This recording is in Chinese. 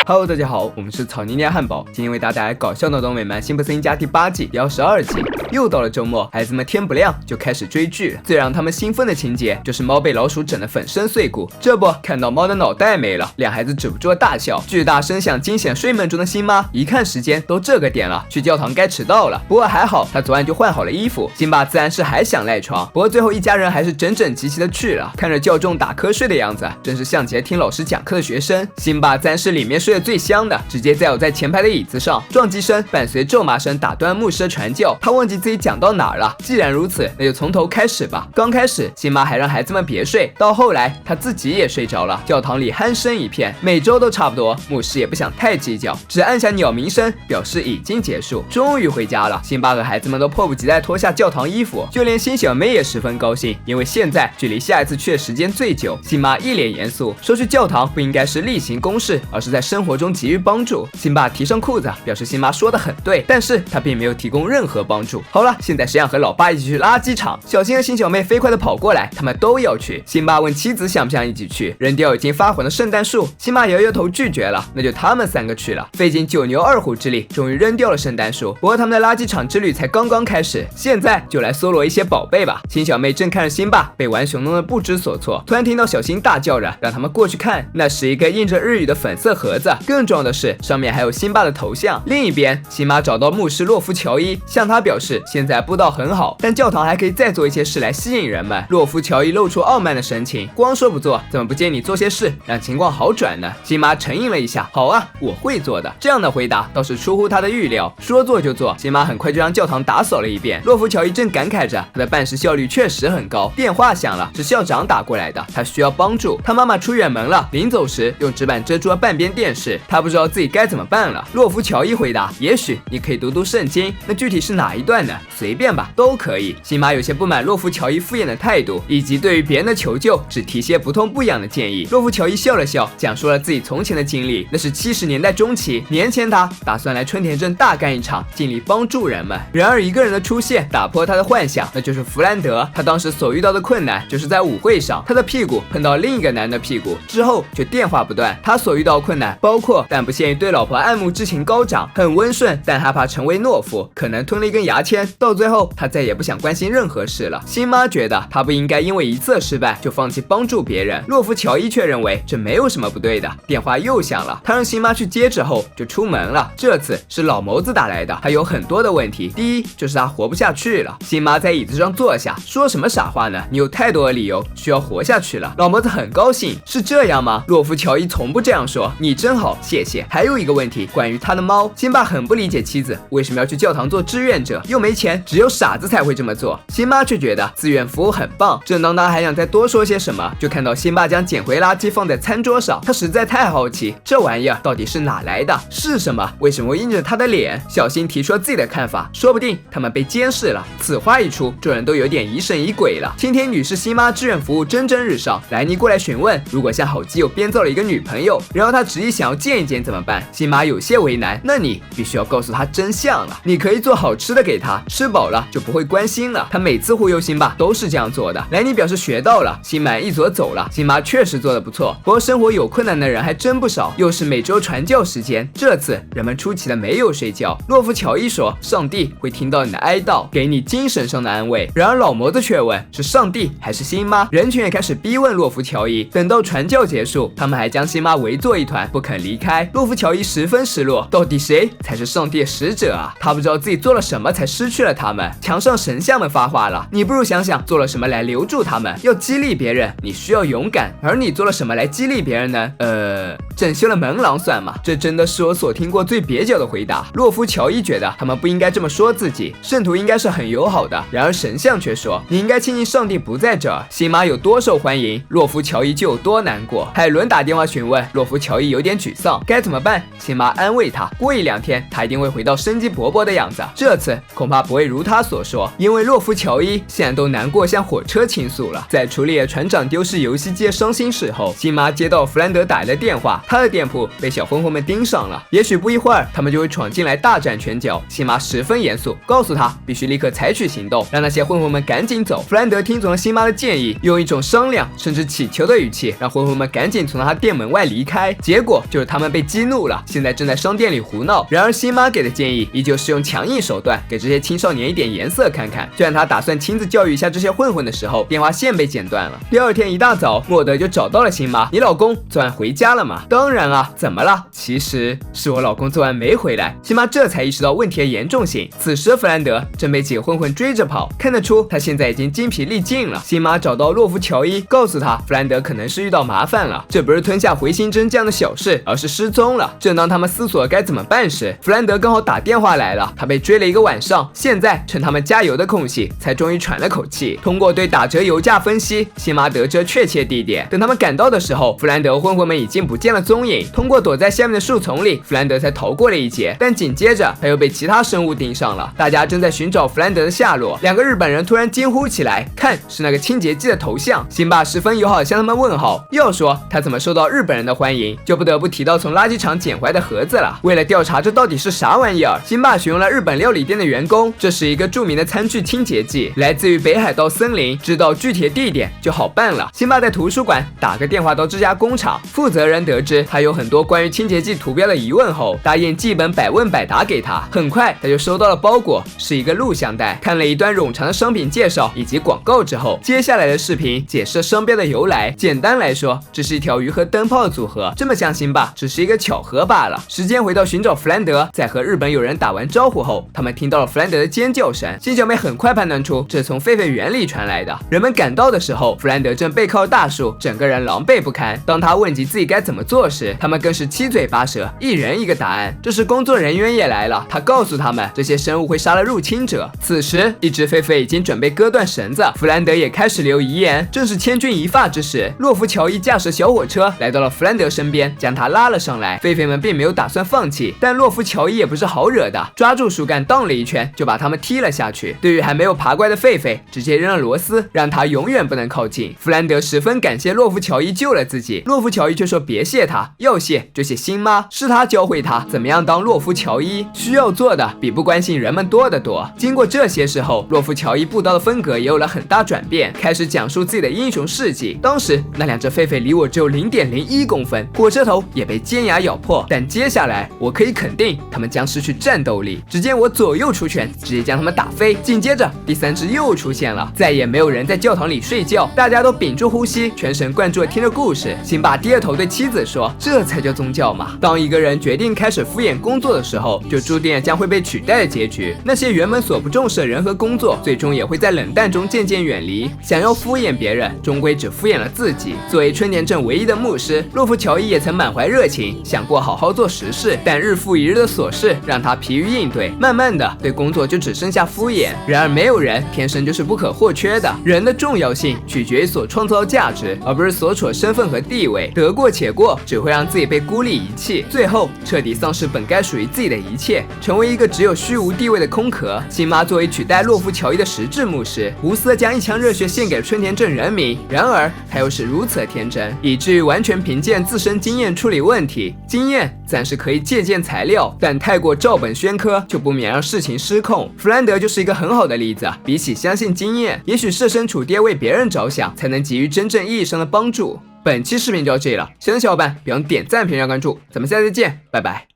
Hello， 大家好，我们是草泥念汉堡，今天为大家带来搞笑脑洞美漫辛普森一家第8季第22集。又到了周末，孩子们天不亮就开始追剧，最让他们兴奋的情节就是猫被老鼠整得粉身碎骨。这不，看到猫的脑袋没了，两孩子止不住大笑，巨大声响惊险睡梦中的辛巴，一看时间都这个点了，去教堂该迟到了。不过还好，他昨晚就换好了衣服。辛巴自然是还想赖床，不过最后一家人还是整整齐齐的去了。看着教众打瞌睡的样子，真是像极了听老师讲课的学生。辛巴自然是里面睡得最香的，直接在前排的椅子上，撞击声伴随咒骂声打断牧师的传教。他忘记自己讲到哪儿了。既然如此，那就从头开始吧。刚开始，辛巴还让孩子们别睡，到后来他自己也睡着了。教堂里鼾声一片，每周都差不多。牧师也不想太计较，只按下鸟鸣声，表示已经结束。终于回家了，辛巴和孩子们都迫不及待脱下教堂衣服，就连辛小妹也十分高兴，因为现在距离下一次去的时间最久。辛巴一脸严肃说，去教堂不应该是例行公事，而是在生活中给予帮助。辛巴提上裤子，表示辛巴说的很对，但是他并没有提供任何帮助。好了，现在谁想和老爸一起去垃圾场？小新和辛小妹飞快地跑过来，他们都要去。辛巴问妻子想不想一起去，扔掉已经发黄的圣诞树。辛巴摇摇头拒绝了，那就他们3个去了。费尽9牛2虎之力，终于扔掉了圣诞树。不过他们的垃圾场之旅才刚刚开始，现在就来搜罗一些宝贝吧。辛小妹正看着辛巴被玩熊弄得不知所措，突然听到小新大叫着让他们过去看，那是一个印着日语的粉色盒子，更重要的是上面还有辛巴的头像。另一边，辛巴找到牧师洛夫乔伊，向他表示现在布道很好，但教堂还可以再做一些事来吸引人们。洛夫乔伊露出傲慢的神情，光说不做，怎么不见你做些事让情况好转呢？辛巴沉吟了一下，好啊，我会做的。这样的回答倒是出乎他的预料，说做就做。辛巴很快就让教堂打扫了一遍。洛夫乔伊正感慨着他的办事效率确实很高。电话响了，是校长打过来的，他需要帮助，他妈妈出远门了，临走时用纸板遮住了半边电视，他不知道自己该怎么办了。洛夫乔伊回答，也许你可以读读圣经，那具体是哪一段呢？随便吧，都可以。辛巴有些不满洛夫乔伊敷衍的态度，以及对于别人的求救只提些不痛不痒的建议。洛夫乔伊笑了笑，讲述了自己从前的经历，那是70年代中期，年前他打算来春田镇大干一场，尽力帮助人们。然而一个人的出现打破他的幻想，那就是弗兰德。他当时所遇到的困难就是在舞会上，他的屁股碰到另一个男人的屁股之后却电话不断。他所遇到的困难包括但不限于对老婆爱慕之情高涨，很温顺但害怕成为懦夫，可能吞了一根牙签，到最后他再也不想关心任何事了。辛巴觉得他不应该因为一次失败就放弃帮助别人，洛夫乔伊却认为这没有什么不对的。电话又响了，他让辛巴去接之后就出门了。这次是老谋子打来的，他有很多的问题。第一就是他活不下去了。辛巴在椅子上坐下，说什么傻话呢？你有太多的理由需要活下去了。老谋子很高兴，是这样吗？洛夫乔伊从不这样说，你真好，谢谢。还有一个问题，关于他的猫。辛巴很不理解妻子为什么要去教堂做志愿者，又没钱，只有傻子才会这么做。辛巴却觉得志愿服务很棒。正当他还想再多说些什么，就看到辛巴将捡回垃圾放在餐桌上，他实在太好奇这玩意儿到底是哪来的，是什么，为什么会印着他的脸。小新提出了自己的看法，说不定他们被监视了。此话一出，众人都有点疑神疑鬼了。青田女士辛巴志愿服务蒸蒸日上，莱尼过来询问，如果向好基友编造了一个女朋友，然后他执意想要见一见怎么办？辛巴有些为难，那你必须要告诉他真相了。你可以做好吃的给他，吃饱了就不会关心了。他每次忽悠辛巴都是这样做的。莱尼表示学到了，心满意足走了。辛巴确实做得不错，不过生活有困难的人还真不少。又是每周传教时间，这次人们出奇的没有睡觉。洛夫乔伊说，上帝会听到你的哀悼，给你精神上的安慰。然而老谋子却问，是上帝还是辛巴？人群也开始逼问洛夫乔伊。等到传教结束，他们还将辛巴围作一团，不肯离开。洛夫乔伊十分失落，到底谁才是上帝的使者啊？他不知道自己做了什么才失去了他们。墙上神像们发话了，你不如想想做了什么来留住他们。要激励别人，你需要勇敢，而你做了什么来激励别人呢？整修了门廊算吗？这真的是我所听过最蹩脚的回答。洛夫乔伊觉得他们不应该这么说自己，圣徒应该是很友好的。然而神像却说，你应该庆幸上帝不在这儿。辛巴有多受欢迎，洛夫乔伊就有多难过。海伦打电话询问，洛夫乔伊有点沮丧，该怎么办？辛巴安慰他，过1-2天他一定会回到生机勃勃的样子。这次恐怕不会如他所说，因为洛夫乔伊现在都难过向火车倾诉了。在处理了船长丢失游戏机的伤心事后，辛巴接到弗兰德打来的电话，他的店铺被小混混们盯上了，也许不一会儿，他们就会闯进来大展拳脚。辛巴十分严肃，告诉他必须立刻采取行动，让那些混混们赶紧走。弗兰德听从了辛巴的建议，用一种商量甚至乞求的语气，让混混们赶紧从他店门外离开。结果就是他们被激怒了，现在正在商店里胡闹。然而辛巴给的建议依旧是用强硬手段，给这些青少年一点颜色看看。就在他打算亲自教育一下这些混混的时候，电话线被剪断了。第二天一大早，莫德就找到了辛巴：“你老公昨晚回家了吗？”“当然啊，怎么了？”“其实是我老公昨晚没回来。”辛巴这才意识到问题的严重性。此时弗兰德正被几个混混追着跑，看得出他现在已经精疲力尽了。辛巴找到洛夫乔伊，告诉他弗兰德可能是遇到麻烦了，这不是吞下回形针这样的小事，而是失踪了。正当他们思索该怎么办时，弗兰德刚好打电话来了，他被追了一个晚上，现在趁他们加油的空隙，才终于喘了口气。通过对打折油价分析，辛巴得知了确切地点。等他们赶到的时候，弗兰德混混们已经不见了踪影。通过躲在下面的树丛里，弗兰德才逃过了一劫，但紧接着他又被其他生物盯上了。大家正在寻找弗兰德的下落，两个日本人突然惊呼起来：“看，是那个清洁剂的头像！”辛巴十分友好地向他们问好。要说他怎么受到日本人的欢迎，就不得不提到从垃圾场捡回来的盒子了。为了调查这到底是啥玩意儿，辛巴询问了日本料理店的员工，这是一个著名的餐具清洁剂，来自于北海道森林，知道具体的地点就好办了。辛巴在图书馆打个电话到这家工厂，负责人得知他有很多关于清洁剂图标的疑问后，答应寄本百问百答给他。很快他就收到了包裹，是一个录像带。看了一段冗长的商品介绍以及广告之后，接下来的视频解释商标的由来。简单来说，这是一条鱼和灯泡的组合，这么像辛巴只是一个巧合罢了。时间回到寻找弗兰德，在和日本友人打完招呼后，他们听到了弗兰德的尖叫声。新小妹很快判断出这是从狒狒园里传来的。人们赶到的时候，弗兰德正背靠大树，整个人狼狈不堪。当他问及自己该怎么做时，他们更是七嘴八舌，一人一个答案。这时工作人员也来了，他告诉他们这些生物会杀了入侵者。此时一只狒狒已经准备割断绳子，弗兰德也开始留遗言。正是千钧一发之时，洛夫乔伊驾驶小火车来到了弗兰德身边，将他拉了上来。狒狒们并没有打算放弃，但洛夫乔伊也不是好惹的，抓住树干荡了一圈，就把他们踢了下去。对于还没有爬过来的狒狒，直接扔了螺丝，让他永远不能靠近。弗兰德十分感谢洛夫乔伊救了自己，洛夫乔伊却说别谢他，要谢就谢辛妈，是他教会他怎么样当洛夫乔伊，需要做的比不关心人们多得多。经过这些事后，洛夫乔伊布道的风格也有了很大转变，开始讲述自己的英雄事迹。当时那两只狒狒离我只有 0.01 公分，火车头也被尖牙咬破，但接下来我可以肯定他们将失去战斗力。只见我左右出拳，直接将他们打飞。紧接着第三只又出现了，再也没有人在教堂里睡觉，大家都屏住呼吸，全神贯注地听着故事。辛巴低着头对妻子说：“这才叫宗教嘛！当一个人决定开始敷衍工作的时候，就注定了将会被取代的结局。那些原本所不重视的人和工作，最终也会在冷淡中渐渐远离。想要敷衍别人，终归只敷衍了自己。”作为春田镇唯一的牧师，洛夫乔伊也曾满怀热情，想过好好做实事，但日复一日的琐事让他疲于应对，慢慢的对工作就只剩下敷衍。然而没有人天生就是不可或缺的，人的重要性取决于所创造的价值，而不是所处的身份和地位。得过且过只会让自己被孤立遗弃，最后彻底丧失本该属于自己的一切，成为一个只有虚无地位的空壳。辛妈作为取代洛夫乔伊的实质牧师，无私的将一腔热血献给春田镇人民，然而他又是如此的天真，以至于完全凭借自身经验处理问题。经验暂时可以借鉴材料，但太过照本宣科就不免让事情失控。弗兰德就是一个很好的例子，比起相信经验，也许设身处地为别人着想，才能给予真正意义上的帮助。本期视频就到这里了，喜欢的小伙伴别忘点赞、评论、关注，咱们下次再见，拜拜。